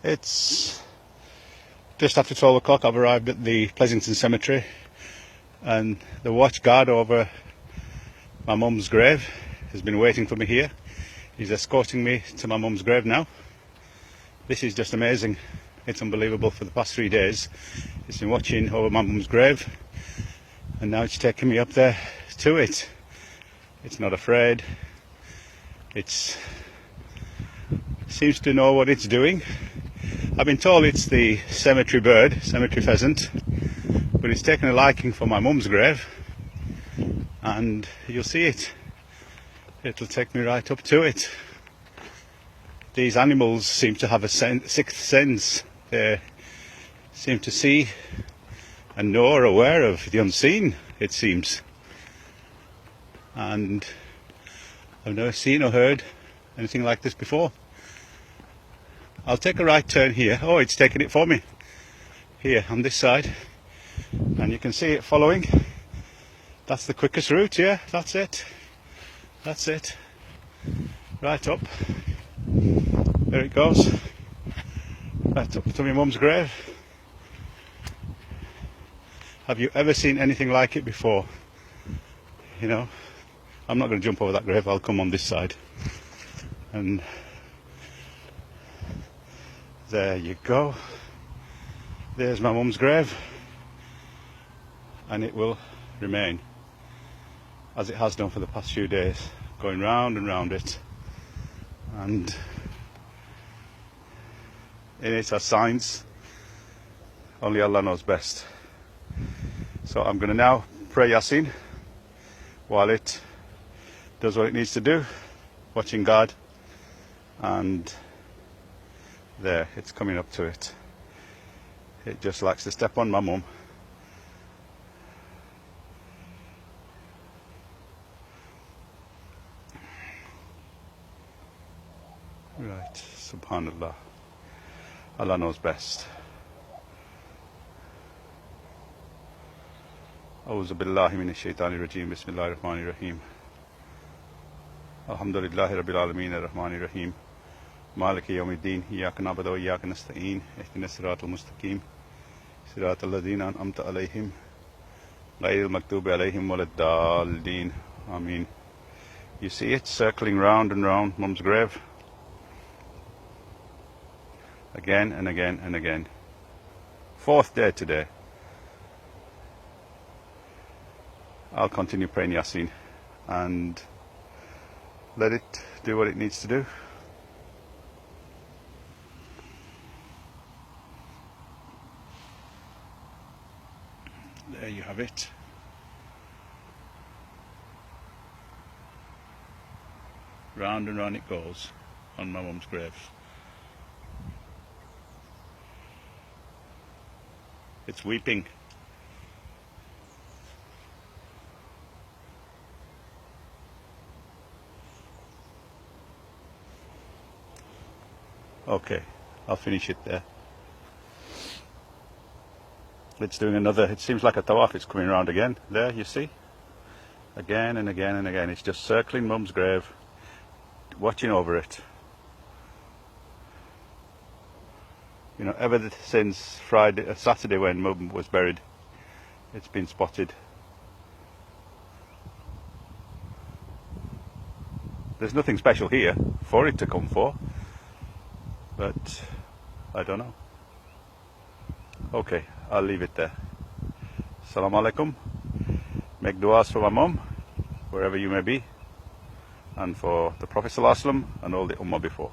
It's just after 12 o'clock. I've arrived at the Pleasington Cemetery, and the watch guard over my mum's grave has been waiting for me here. He's escorting me to my mum's grave now. This is just amazing. It's unbelievable. For the past 3 days it's been watching over my mum's grave, and now it's taking me up there to it. It's not afraid. It seems to know what it's doing. I've been told it's the cemetery bird, cemetery pheasant, but it's taken a liking for my mum's grave, and you'll see it. It'll take me right up to it. These animals seem to have a sixth sense. They seem to see and know or are aware of the unseen, it seems. And I've never seen or heard anything like this before. I'll take a right turn here. Oh, it's taking it for me. Here on this side. And you can see it following. That's the quickest route, yeah, that's it. That's it. Right up. There it goes. Right up to my mum's grave. Have you ever seen anything like it before? You know, I'm not going to jump over that grave. I'll come on this side. And there you go. There's my mum's grave. And it will remain, as it has done for the past few days, going round and round it. And in it are signs. Only Allah knows best. So I'm going to now pray Yasin while it does what it needs to do, watching God. And there, it's coming up to it. It just likes to step on my mum. Right, subhanallah. Allah knows best. A'udhu billahi minash shaitani rajim. Bismillahir rahmanir rahim. Alhamdulillahi rabbil alameen ar-rahmanir rahim. Maliki yawmiddin. Iyyaka na'budu wa iyyaka nasta'in. Ihdinas siratal mustaqim. Siratal ladzina an'amta alayhim ghayril maghdubi alayhim waladdallin. Ameen. You see it circling round and round mum's grave. Again and again and again. 4th day today. I'll continue praying Yasin and let it do what it needs to do. There you have it. Round and round it goes on my mum's grave. It's weeping. Okay, I'll finish it there. It's doing another, it seems like a tawaf. It's coming around again. There, you see? Again and again and again. It's just circling mum's grave, watching over it. You know, ever since Saturday when mum was buried, it's been spotted. There's nothing special here for it to come for, but I don't know. Okay, I'll leave it there. Assalamu alaikum. Make du'as for my mum, wherever you may be, and for the Prophet ﷺ and all the ummah before.